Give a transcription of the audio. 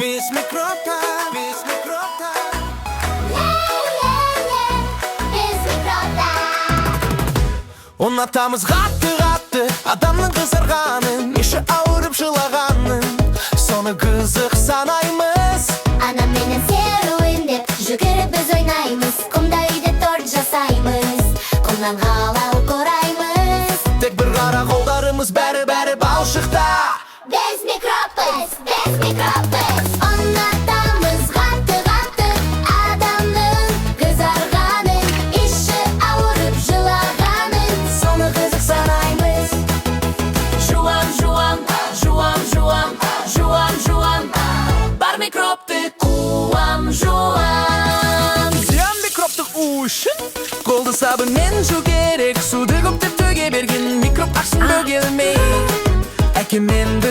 Biz Mикробтар, biz Mикробтар. Biz Mикробтар. Ұнатамыз қатты адамның қызарғанын, іші ауырып жылағанын, соны қызық санаймыз. Анам менен серуен деп жүгіріп біз ойнаймыз. Құмда үйде торт жасаймыз, құмнан қалалық ораймыз. Тек бір қара қолдарымыз бәрі балшықта. Biz Mикробпыз, biz Mикробпыз. Ұнатамыз қатты адамның қызарғанын, іші ауырып жылағанын, Соны қызық санаймыз. Жуам, бар микробты қуам, жуам. Зиян микробтық үшін қолды сабынмен жу керек. Суды көптеп төге берген микроб ақсын бөгелмей. Әкемен